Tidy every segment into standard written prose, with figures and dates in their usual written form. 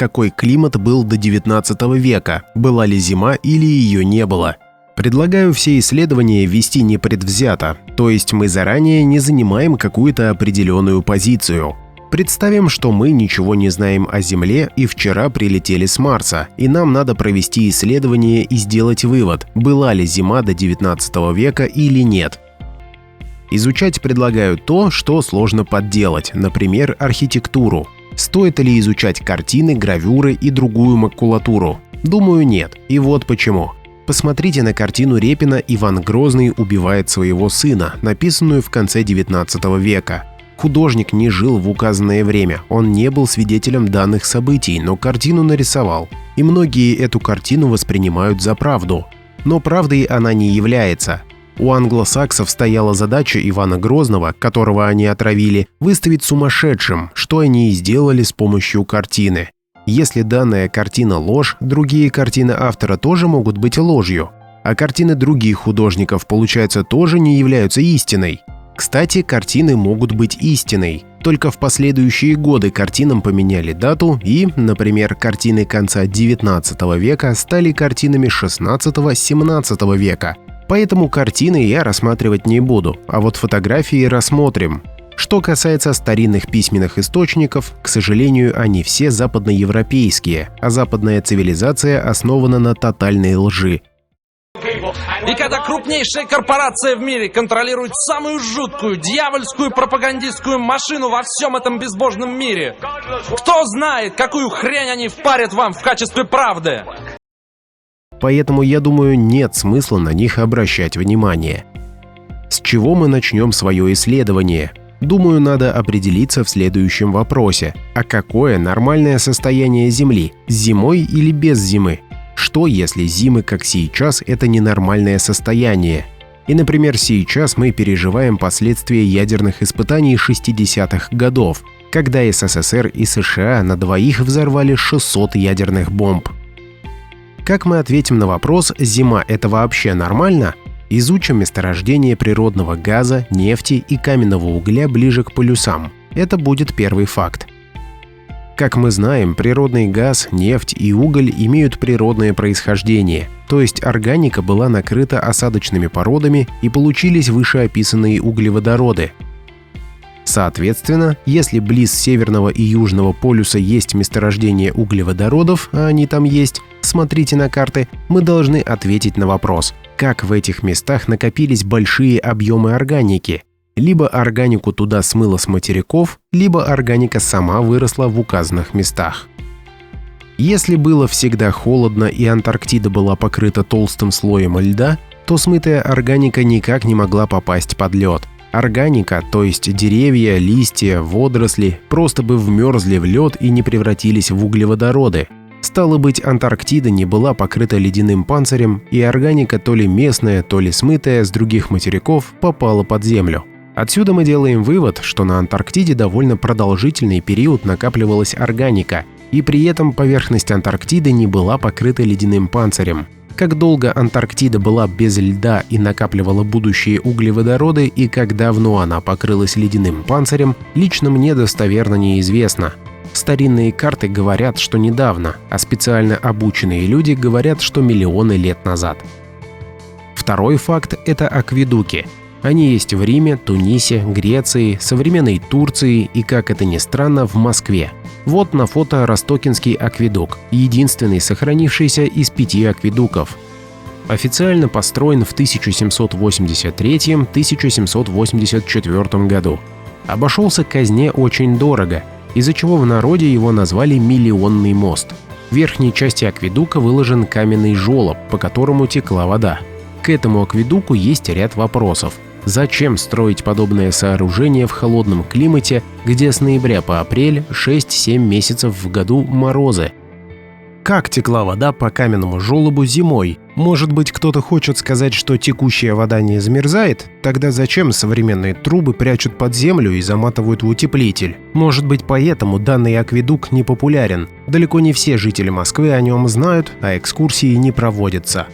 какой климат был до 19 века, была ли зима или ее не было. Предлагаю все исследования вести непредвзято, то есть мы заранее не занимаем какую-то определенную позицию. Представим, что мы ничего не знаем о Земле и вчера прилетели с Марса, и нам надо провести исследование и сделать вывод, была ли зима до 19 века или нет. Изучать предлагаю то, что сложно подделать, например, архитектуру. Стоит ли изучать картины, гравюры и другую макулатуру? Думаю, нет. И вот почему. Посмотрите на картину Репина «Иван Грозный убивает своего сына», написанную в конце 19 века. Художник не жил в указанное время, он не был свидетелем данных событий, но картину нарисовал. И многие эту картину воспринимают за правду. Но правдой она не является. У англосаксов стояла задача Ивана Грозного, которого они отравили, выставить сумасшедшим, что они и сделали с помощью картины. Если данная картина ложь, другие картины автора тоже могут быть ложью. А картины других художников, получается, тоже не являются истиной. Кстати, картины могут быть истиной. Только в последующие годы картинам поменяли дату и, например, картины конца 19 века стали картинами 16-17 века. Поэтому картины я рассматривать не буду, а вот фотографии рассмотрим. Что касается старинных письменных источников, к сожалению, они все западноевропейские, а западная цивилизация основана на тотальной лжи. И когда крупнейшая корпорация в мире контролирует самую жуткую, дьявольскую пропагандистскую машину во всем этом безбожном мире, кто знает, какую хрень они впарят вам в качестве правды? Поэтому, я думаю, нет смысла на них обращать внимание. С чего мы начнем свое исследование? Думаю, надо определиться в следующем вопросе. А какое нормальное состояние Земли? С зимой или без зимы? Что, если зимы, как сейчас, это ненормальное состояние? И, например, сейчас мы переживаем последствия ядерных испытаний 60-х годов, когда СССР и США на двоих взорвали 600 ядерных бомб. Как мы ответим на вопрос «Зима – это вообще нормально?» Изучим месторождение природного газа, нефти и каменного угля ближе к полюсам. Это будет первый факт. Как мы знаем, природный газ, нефть и уголь имеют природное происхождение, то есть органика была накрыта осадочными породами и получились вышеописанные углеводороды. Соответственно, если близ Северного и Южного полюса есть месторождение углеводородов, а они там есть, смотрите на карты, мы должны ответить на вопрос, как в этих местах накопились большие объемы органики. Либо органику туда смыло с материков, либо органика сама выросла в указанных местах. Если было всегда холодно и Антарктида была покрыта толстым слоем льда, то смытая органика никак не могла попасть под лед. Органика, то есть деревья, листья, водоросли, просто бы вмерзли в лед и не превратились в углеводороды. Стало быть, Антарктида не была покрыта ледяным панцирем, и органика то ли местная, то ли смытая с других материков попала под землю. Отсюда мы делаем вывод, что на Антарктиде довольно продолжительный период накапливалась органика, и при этом поверхность Антарктиды не была покрыта ледяным панцирем. Как долго Антарктида была без льда и накапливала будущие углеводороды, и как давно она покрылась ледяным панцирем, лично мне достоверно неизвестно. Старинные карты говорят, что недавно, а специально обученные люди говорят, что миллионы лет назад. Второй факт – это акведуки. Они есть в Риме, Тунисе, Греции, современной Турции и, как это ни странно, в Москве. Вот на фото Ростокинский акведук, единственный сохранившийся из 5 акведуков. Официально построен в 1783-1784 году. Обошелся казне очень дорого, из-за чего в народе его назвали «Миллионный мост». В верхней части акведука выложен каменный желоб, по которому текла вода. К этому акведуку есть ряд вопросов. Зачем строить подобное сооружение в холодном климате, где с ноября по апрель 6-7 месяцев в году морозы? Как текла вода по каменному желобу зимой? Может быть, кто-то хочет сказать, что текущая вода не замерзает? Тогда зачем современные трубы прячут под землю и заматывают в утеплитель? Может быть, поэтому данный акведук не популярен. Далеко не все жители Москвы о нем знают, а экскурсии не проводятся.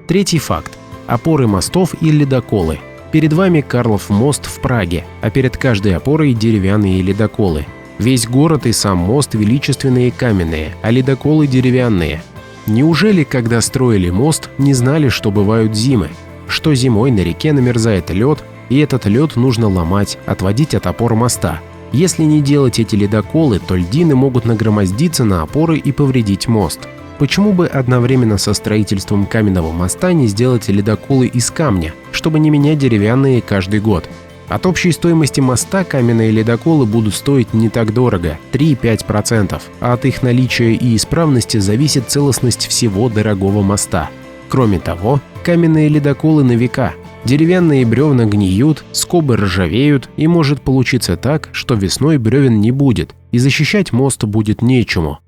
Третий факт. Опоры мостов и ледоколы. Перед вами Карлов мост в Праге, а перед каждой опорой деревянные ледоколы. Весь город и сам мост величественные каменные, а ледоколы деревянные. Неужели, когда строили мост, не знали, что бывают зимы? Что зимой на реке намерзает лед, и этот лед нужно ломать, отводить от опор моста. Если не делать эти ледоколы, то льдины могут нагромоздиться на опоры и повредить мост. Почему бы одновременно со строительством каменного моста не сделать ледоколы из камня, чтобы не менять деревянные каждый год? От общей стоимости моста каменные ледоколы будут стоить не так дорого – 3–5%, а от их наличия и исправности зависит целостность всего дорогого моста. Кроме того, каменные ледоколы на века. Деревянные бревна гниют, скобы ржавеют, и может получиться так, что весной бревен не будет, и защищать мост будет нечему.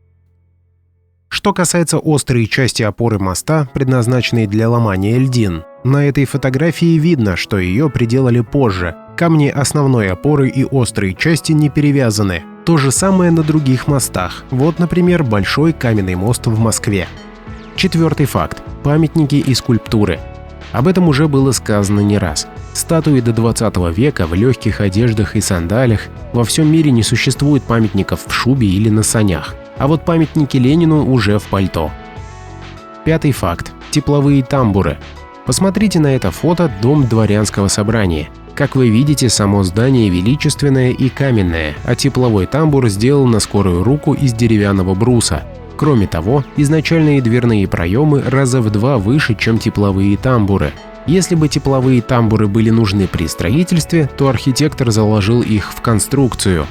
Что касается острой части опоры моста, предназначенной для ломания льдин, на этой фотографии видно, что ее приделали позже. Камни основной опоры и острые части не перевязаны. То же самое на других мостах. Вот, например, большой каменный мост в Москве. Четвертый факт. Памятники и скульптуры. Об этом уже было сказано не раз. Статуи до 20 века в легких одеждах и сандалиях. Во всем мире не существует памятников в шубе или на санях. А вот памятники Ленину уже в пальто. Пятый факт. Тепловые тамбуры. Посмотрите на это фото «Дом дворянского собрания». Как вы видите, само здание величественное и каменное, а тепловой тамбур сделан на скорую руку из деревянного бруса. Кроме того, изначальные дверные проемы раза в 2 выше, чем тепловые тамбуры. Если бы тепловые тамбуры были нужны при строительстве, то архитектор заложил их в конструкцию.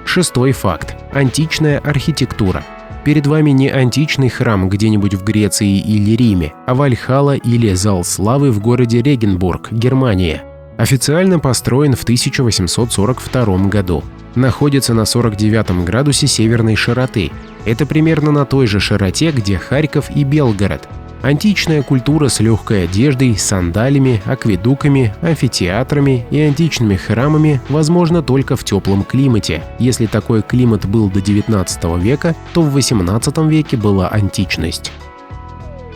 Шестой факт. Античная архитектура. Перед вами не античный храм где-нибудь в Греции или Риме, а Вальхалла или Зал славы в городе Регенбург, Германия. Официально построен в 1842 году. Находится на 49 градусе северной широты. Это примерно на той же широте, где Харьков и Белгород. Античная культура с легкой одеждой, сандалиями, акведуками, амфитеатрами и античными храмами возможно только в теплом климате. Если такой климат был до 19 века, то в 18 веке была античность.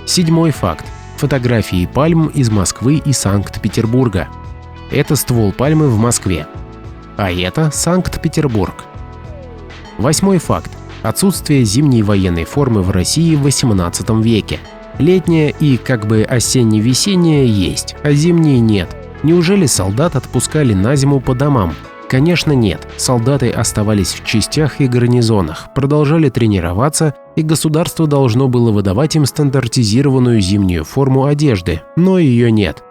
Седьмой факт. Фотографии пальм из Москвы и Санкт-Петербурга. Это ствол пальмы в Москве. А это Санкт-Петербург. Восьмой факт. Отсутствие зимней военной формы в России в 18 веке. Летняя и как бы осенне-весенняя есть, а зимней нет. Неужели солдат отпускали на зиму по домам? Конечно, нет. Солдаты оставались в частях и гарнизонах, продолжали тренироваться, и государство должно было выдавать им стандартизированную зимнюю форму одежды, но ее нет.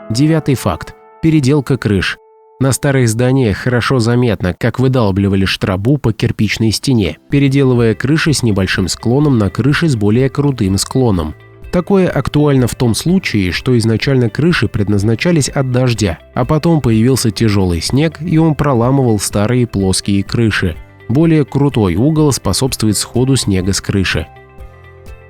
Девятый факт. Переделка крыш. На старых зданиях хорошо заметно, как выдалбливали штрабу по кирпичной стене, переделывая крыши с небольшим склоном на крыши с более крутым склоном. Такое актуально в том случае, что изначально крыши предназначались от дождя, а потом появился тяжелый снег, и он проламывал старые плоские крыши. Более крутой угол способствует сходу снега с крыши.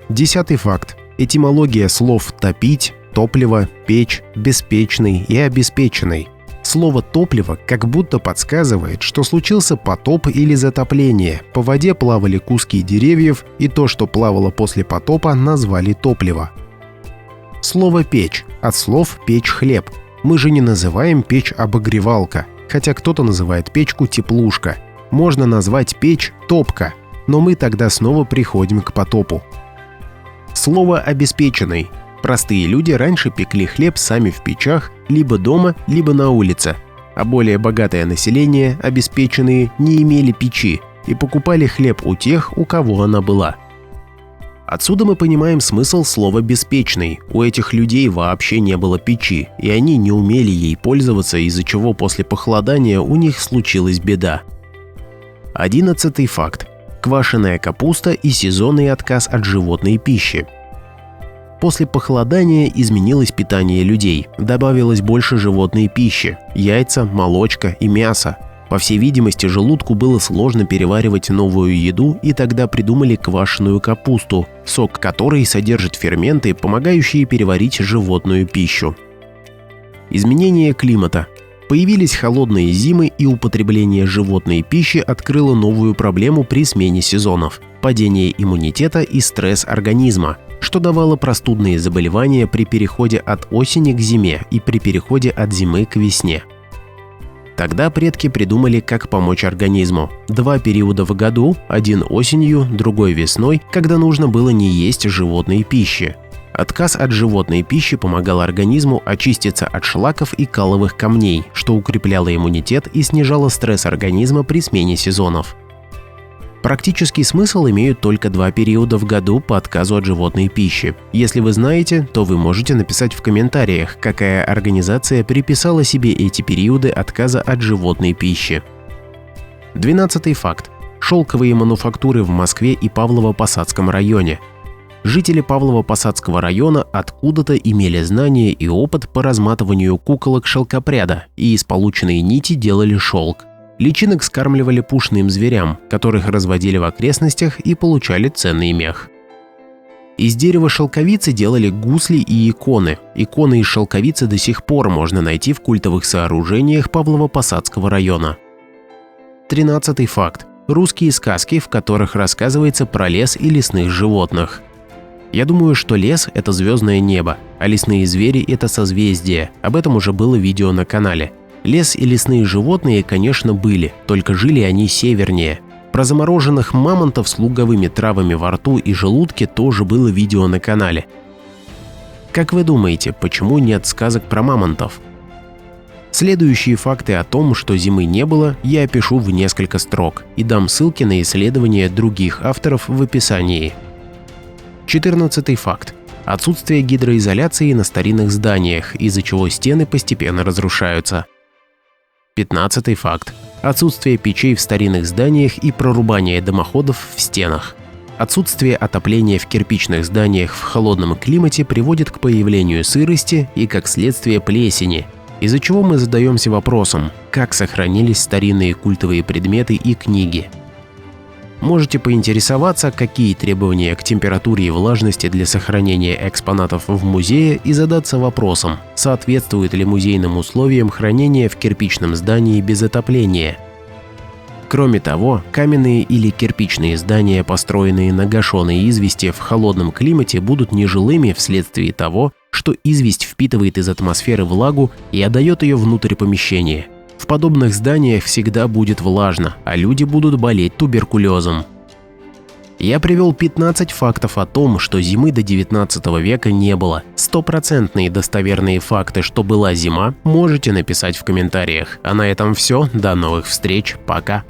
Десятый факт. Этимология слов «топить», «топливо», «печь», «беспечный» и «обеспеченный». Слово «топливо» как будто подсказывает, что случился потоп или затопление, по воде плавали куски деревьев, и то, что плавало после потопа, назвали топливо. Слово «печь» от слов «печь хлеб». Мы же не называем печь обогревалка, хотя кто-то называет печку теплушка. Можно назвать печь топка, но мы тогда снова приходим к потопу. Слово «обеспеченный». Простые люди раньше пекли хлеб сами в печах, либо дома, либо на улице, а более богатое население, обеспеченные, не имели печи и покупали хлеб у тех, у кого она была. Отсюда мы понимаем смысл слова «беспечный». У этих людей вообще не было печи, и они не умели ей пользоваться, из-за чего после похолодания у них случилась беда. 11-й факт. Квашеная капуста и сезонный отказ от животной пищи. После похолодания изменилось питание людей, добавилось больше животной пищи – яйца, молочка и мясо. По всей видимости, желудку было сложно переваривать новую еду, и тогда придумали квашеную капусту, сок которой содержит ферменты, помогающие переварить животную пищу. Изменение климата. Появились холодные зимы, и употребление животной пищи открыло новую проблему при смене сезонов – падение иммунитета и стресс организма, что давало простудные заболевания при переходе от осени к зиме и при переходе от зимы к весне. Тогда предки придумали, как помочь организму. 2 периода в году, один осенью, другой весной, когда нужно было не есть животной пищи. Отказ от животной пищи помогал организму очиститься от шлаков и каловых камней, что укрепляло иммунитет и снижало стресс организма при смене сезонов. Практический смысл имеют только 2 периода в году по отказу от животной пищи. Если вы знаете, то вы можете написать в комментариях, какая организация приписала себе эти периоды отказа от животной пищи. 12-й факт. Шелковые мануфактуры в Москве и Павлово-Посадском районе. Жители Павлово-Посадского района откуда-то имели знания и опыт по разматыванию куколок шелкопряда и из полученной нити делали шелк. Личинок скармливали пушным зверям, которых разводили в окрестностях и получали ценный мех. Из дерева шелковицы делали гусли и иконы. Иконы из шелковицы до сих пор можно найти в культовых сооружениях Павлово-Посадского района. 13-й факт. Русские сказки, в которых рассказывается про лес и лесных животных. Я думаю, что лес – это звездное небо, а лесные звери – это созвездия. Об этом уже было видео на канале. Лес и лесные животные, конечно, были, только жили они севернее. Про замороженных мамонтов с луговыми травами во рту и желудке тоже было видео на канале. Как вы думаете, почему нет сказок про мамонтов? Следующие факты о том, что зимы не было, я опишу в несколько строк и дам ссылки на исследования других авторов в описании. 14-й факт. Отсутствие гидроизоляции на старинных зданиях, из-за чего стены постепенно разрушаются. 15-й факт. Отсутствие печей в старинных зданиях и прорубание дымоходов в стенах. Отсутствие отопления в кирпичных зданиях в холодном климате приводит к появлению сырости и, как следствие, плесени, из-за чего мы задаемся вопросом, как сохранились старинные культовые предметы и книги. Можете поинтересоваться, какие требования к температуре и влажности для сохранения экспонатов в музее, и задаться вопросом, соответствует ли музейным условиям хранения в кирпичном здании без отопления. Кроме того, каменные или кирпичные здания, построенные на гашеной извести в холодном климате, будут нежилыми вследствие того, что известь впитывает из атмосферы влагу и отдает ее внутрь помещения. В подобных зданиях всегда будет влажно, а люди будут болеть туберкулезом. Я привел 15 фактов о том, что зимы до 19 века не было. Стопроцентные достоверные факты, что была зима, можете написать в комментариях. А на этом все. До новых встреч. Пока.